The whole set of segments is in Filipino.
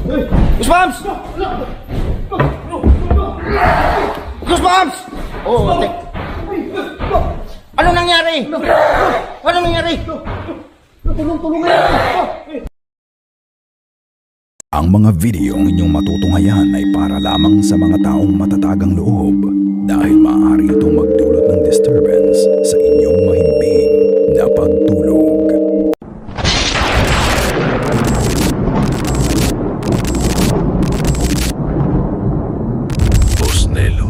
Goosebumps! Goosebumps! Oh, ano nangyari? Ano nangyari? Tulong-tulong ngayon. Ang mga videong inyong matutunghayan ay para lamang sa mga taong matatagang loob dahil maaari itong magdulot ng disturbance sa inyong mahimbing na pagtulog. Boss Nelo.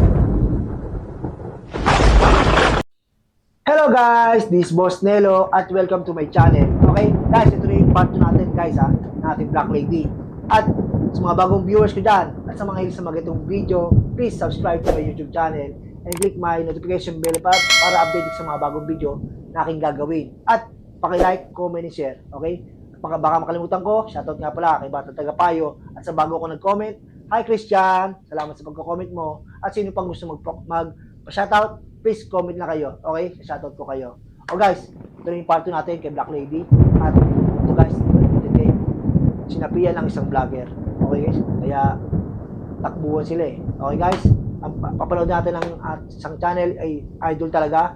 Hello guys, this is Boss Nelo at welcome to my channel. Okay, guys, ito na yung part 2 natin guys na ating Black Lady. At sa mga bagong viewers ko dyan, at sa mga hilig sa mga itong video, please subscribe to my YouTube channel and click my notification bell para update sa mga bagong video na aking gagawin. At paki-like, comment, and share. Okay? Baka makalimutan ko, shoutout nga pala kay Bata Tagapayo. At sa bago ko nag-comment, hi Christian, salamat sa pagko-comment mo. At sino pang gusto mag-shoutout, please comment na kayo. Okay? Shoutout ko kayo. O guys, ito na yung part 2 natin kay Black Lady. At ito guys, sinapian ng isang vlogger. Okay guys? Kaya takbuhan sila eh. Okay guys? Ang papanood natin ng isang channel ay idol talaga.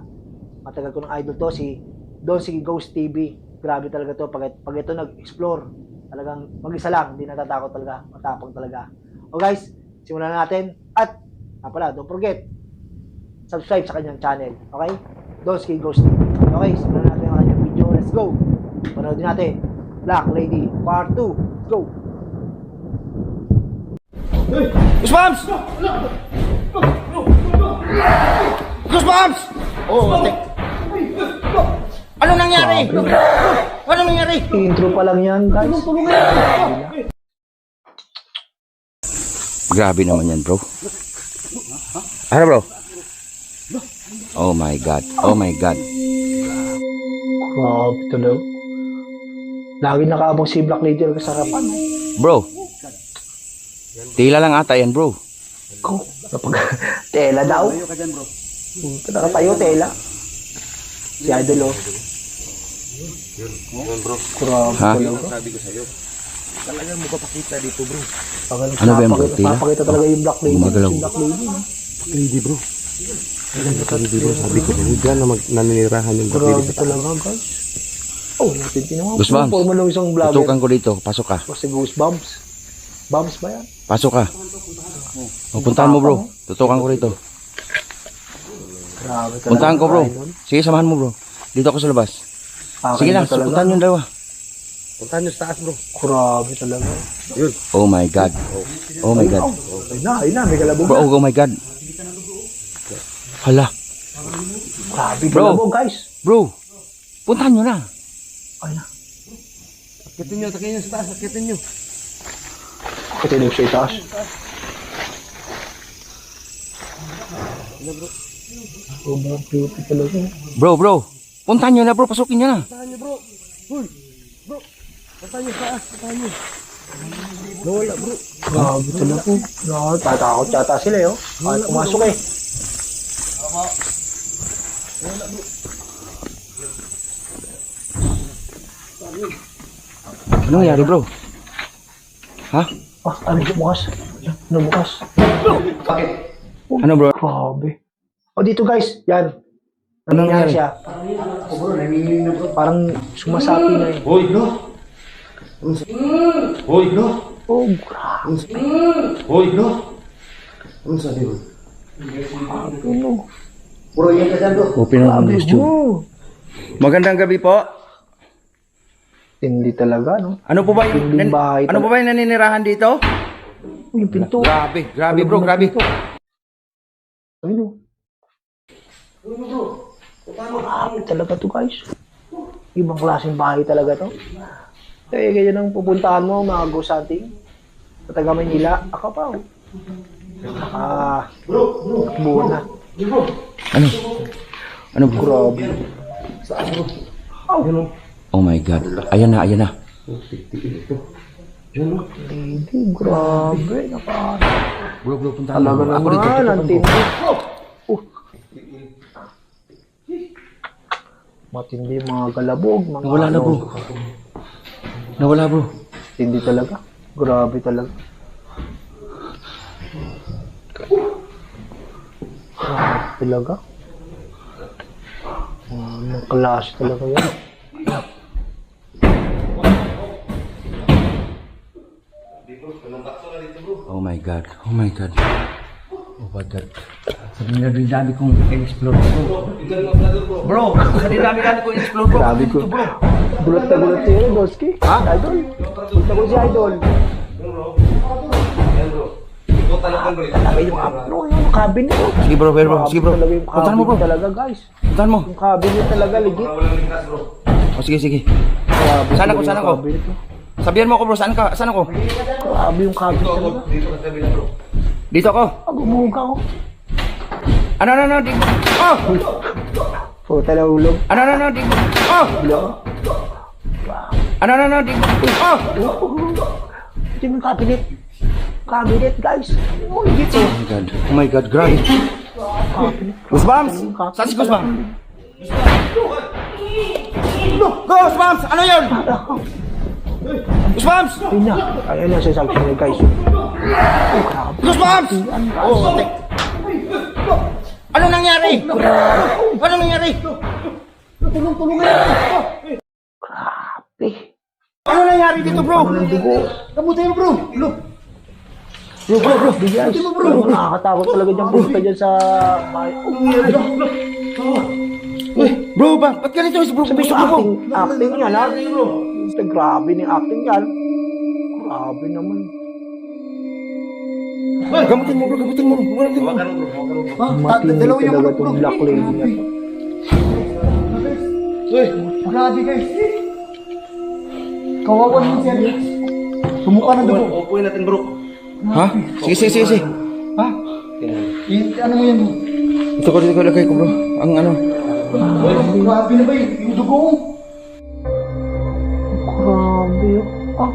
Matagal ko ng idol to, si Don Sige Ghost TV. Grabe talaga to. Pag ito nag-explore, talagang mag-isa lang, hindi natatakot talaga. Matapang talaga. O guys, simulan na natin. At, pala, don't forget, subscribe sa kanyang channel. Okay? Don Sige Ghost TV. Okay, simulan natin ang kanyang video. Let's go! Panoodin natin. Black Lady Part 2. Go! Goosebumps! Goosebumps! Oh, ano nangyari? Ano nangyari? Intro pa lang yan, guys. Grabe naman yan, bro. Ano, bro? Oh my God. Oh my God. Grabe ito daw. Lagi nakaabang si Black Lady sa harapan. Bro. Tila lang ata yan, bro. Ko, tela daw. Nakatayo, tela. Si Idol, oh. Grabe Ha? talaga. Sabi ko sa'yo, talagang magpapakita dito, bro. Ano ba yan, bro? Tela? Papakita talaga yung Black Lady. Gumagalaw. Si Black Lady, no? Lady, bro. Lady, bro. Sabi ko, bro, dyan na naninirahan yung Grabe talaga, guys. Oh, natin tinawa. Goosebumps. Formal lang isang vlogger. Tutukan ko dito. Pasok ka. Kasi Goosebumps. Bumps ba yan? Pasok ka. O, puntahan mo, bro. Tutukan ko dito. Grabe talaga. Puntahan ko, bro. Idol. Sige, samahan mo, bro. Dito ako sa labas. Sige na, Talaga. puntahan yung dalawa. Puntahan nyo sa taas, bro. Grabe talaga. Yun. Oh my God. Oh my God. Ayun na, may kalabog Bro, na. oh my God. Hala. Grabe Bro. kalabog, guys. Bro, puntahan nyo na. Ay na. Akitin nyo sa taas, akitin nyo. Katinig siya itaas. Sobrang creepy talaga. Bro. Puntahan nyo na, bro. Pasukin nyo na. Puntahan nyo, bro. Uy, bro. Puntahan nyo sa taas, puntahan nyo. Nawala, bro. Grabe talaga. Grabe, tatakot yata sila, eh, oh. Kahit pumasok eh. Anong nangyari, bro? Ha? Ah, ano yung bukas? Ano bukas? Ano, bro? Grabe. O dito guys, yan. Ano Nangyari nangyari? siya. Parang sumasapi na eh. Hoy, no. Hoy, no. Oh, grabe. Hoy, no. Ano sabi mo? Ano? Puro yan ka dyan, bro. Open ang Grabe gusto. mo. Magandang gabi po. Hindi talaga, no? Ano po ba yung Tinding bahay ano po ba yung naninirahan dito? Yung pinto. Grabe, bro, grabe. Ayun, oh. Grabe talaga to, guys. Ibang klaseng bahay talaga to. Eh, ganyan ang pupuntahan mo, mga ghost hunting. Sa taga Manila, ako pa, oh. Takbuhan na. Ano? Ano, bro? Grabe. Saan, bro? Oh, Oh my God. Ayan na, ayan na. lady, grabe. Bro, puntahan Talaga mo. Ako dito, naman, ang tutukan ko. tindi. Matindi mga galabog. Mga Nawala na, bro. Nawala, bro. Tindi talaga. Grabe talaga. Grabe talaga. Anong klase talaga yan? Oh my God. Oh my God. Oh my God. Sa dinami kong explore bro. Bro, sa dinami kong explore bro. Grabe ko. Gulat na gulat si Doski. Ha? Idol. Gulat na gulat si Idol. Talaga yung yung cabinet. Sige bro, pero bro. Sige bro. Talaga yung Puntahan mo bro. cabinet talaga guys. Puntahan mo. Yung cabinet talaga legit. Oh, sige, sige. Grabe Sana talaga ko, sana yung ko. cabinet, oh. Sabihan mo ako bro, saan ka? Saan ako? Grabe yung cabinet talaga. Dito ako. Gumuga ko. Ano, dito. Oh! Puta na ulog. Ano, dito. Oh! Hello? Ano, dito. Oh! Ito yung cabinet. Cabinet guys. Oh, legit oh. Oh my God. Oh my God, grabe. Goosebumps! Saan si Goosebumps? Goosebumps! Ano yun? Goosebumps! Ayun na. Ayun na sa section niya guys. Oh, grabe. Goosebumps! Oh, ano nangyari? Ano nangyari? Grabe. Ano nangyari dito bro? Ano ng dugo? Kamutin mo bro. Look. Bro. Guys. Nakakatakot talaga dyan punta dyan sa... Bro ba? Ba't ganito bro? Sabi Gusto yung ko bro. acting yan ha. Grabe ni acting yan. Grabe naman. Gamutin mo bro. Gamutin mo. Matindi talaga itong black lady na to. Grabe guys. Kawawa naman siya. Sumuka ng dugo. Upuin natin bro. Ha? Sige. Ha? Ano mo yan? Ito ko lagay ko bro. Ang ano. Grabe na ba yung dugo? Grabe oh.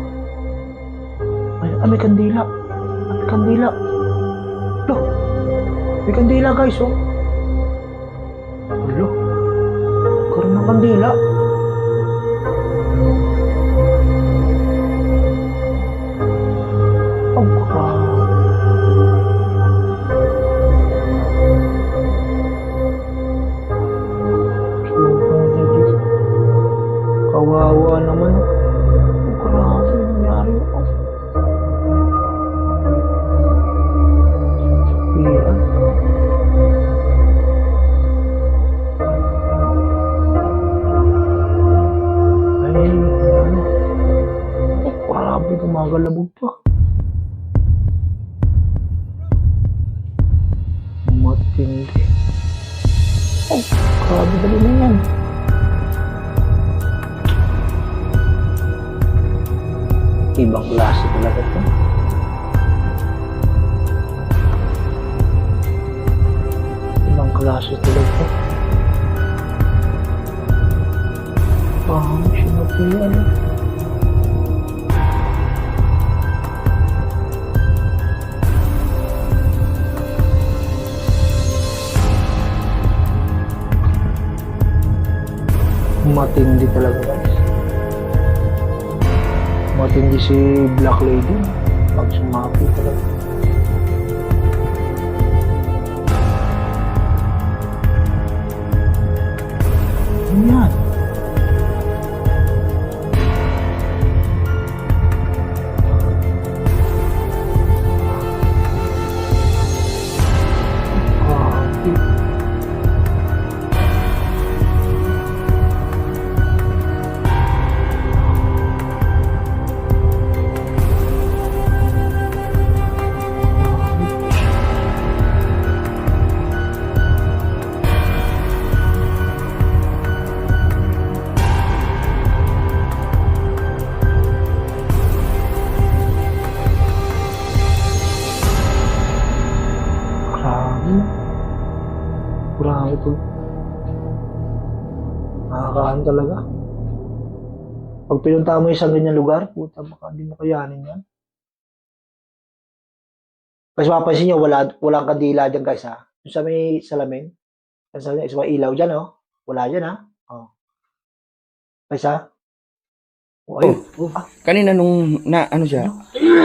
May kandila. May kandila. Loh. May kandila guys oh. Loh. Karoon ng kandila. Oh, grabe. Kawawa naman. Oh, grabe nangyari ako. Iyan. Ay, ano. Oh, grabe gumagalabog pa. Matindi. Oh, grabe dali na yan. Ibang klase talaga ito. Ibang klase talaga ito. Sinati ano. Matindi talaga guys. Matindi si Black Lady pag sumapi talaga. Ano yan? Grabe. Grabe po. Nakakaano talaga. Pag pinunta mo isang ganyan lugar, puta baka hindi mo kayanin yan. Kasi mapapansin nyo, walang kandila dyan guys ha. Yung sa may salamin, sa may ilaw dyan oh. Wala dyan ha. Oh. Guys ha. Oh, Kanina nung na ano siya,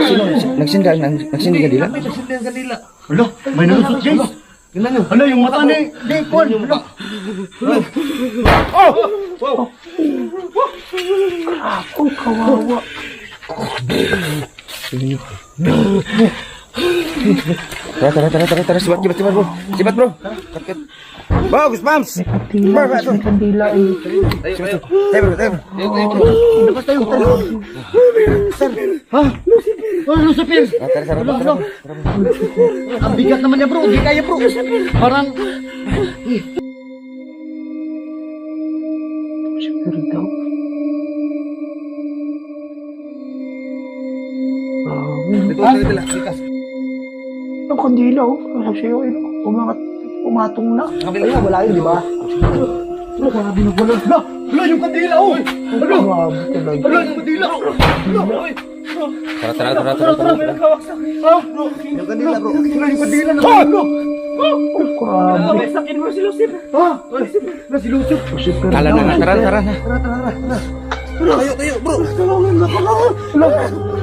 sino nagsinda ka dila? Nagsinda ang kanila. Hala, may nalusot, guys. Tingnan nyo. Hala, yung mata ni Kwan. Hala. oh, kawawa. Tara, sibat bro. Sibat bro. Kat. Bagus, Pams. May kandila eh. Tayo bro. Labas tayo, tayo. Ha? Oh, Lucifer. Tara. Ang bigat naman niya, bro. Di kaya, bro. Parang... Siguro daw. Ang kandila oh. Sabi sa'yo, umatong na. Ayun, wala yun, di ba? Hala, grabe nagwala. Hala, yung kandila, oh. Hala, Grabe talaga. hala, yung kandila. Hala, oy. Tara. May nagkawaksak. Ha? Yung kandila, bro. Hala, yung kandila na. Hala. Grabe. May sakin mo si Lucifer. Ha? Hala, si Lucifer. Super Tara daw. na. Tara. Tayo, bro. Tulungan na.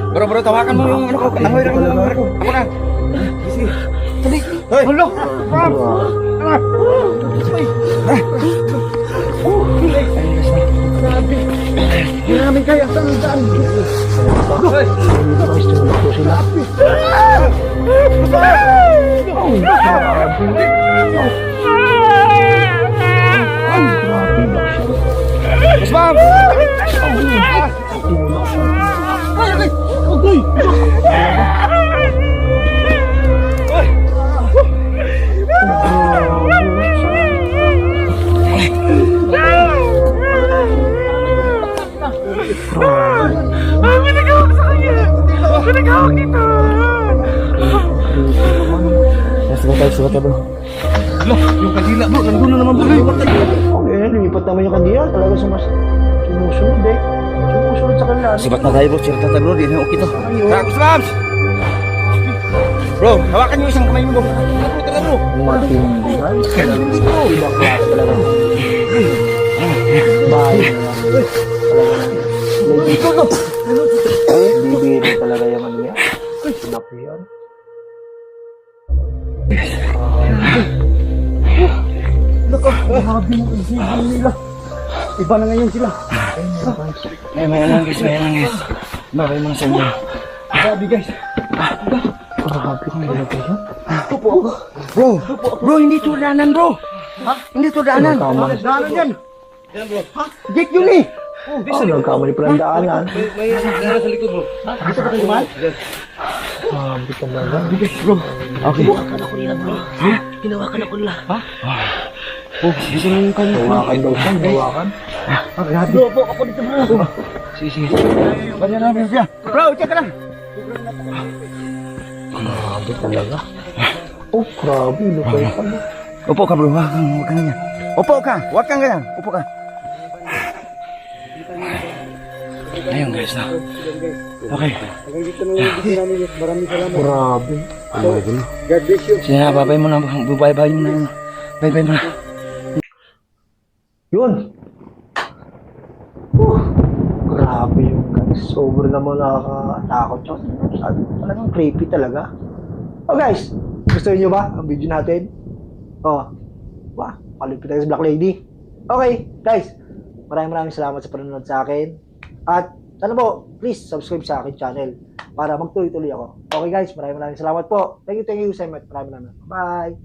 Bro, tawakan mo yung ano ko. Langoy ko. Ako na. Hala. Hindi namin kaya saan. Mas Pams! Sibat bro. Hala, yung kandila, bro. Nandun na naman, bro. Okay, lumipat naman yung kandila. Talaga sumusunod eh. Sumusunod sa kanila. Sibat na tayo bro. Sibat na tayo bro. Di na okay to. Tara, Mas Pams! Bro, hawakan niyo isang kamay mo bro. Tara bro. Matindihan. Ibang klase talaga. Bahay na lang. Bibiro talaga yung ano niya. Sinapo yan. Grabe yung isipin nila. Iba na ngayon sila. May lang guys. Babay mo na sa inyo. Grabe, guys. Grabe talaga yan. Bro, hindi to daanan bro. Ha? Hindi to daanan. Daanan yan. Gate yun eh. Nagkamali pala ang daanan. May nara sa likod, bro. Dito ka tayo man? Grabe talaga. Okay. Hinawakan ako nila. Ha? Oh, dito na yung kanya. Hawakan daw siya. Hawakan. Grabe. Bro, ako dito, bro. Sige. Banyan namin siya. Bro, check ka lang. Grabe talaga. Oh, grabe. Lupay pa na. Upo ka bro, huwag kang ganyan. Upo ka, huwag kang ganyan. Upo ka. Ayun guys na. Okay. Grabe. God bless you. Sige na, babay mo na. Bye-bye mo na. Bye-bye mo na. Yun. Grabe yung guys. Sobrang naman nakakatakot yun. Talagang creepy talaga. Oh guys, gusto niyo ba ang video natin? Oh, wah, palipit tayo sa Black Lady. Okay, guys, maraming salamat sa panonood sa akin. At sana po, please subscribe sa akin channel para magtuloy-tuloy ako. Okay guys, maraming salamat po. Thank you so much. Maraming. Bye!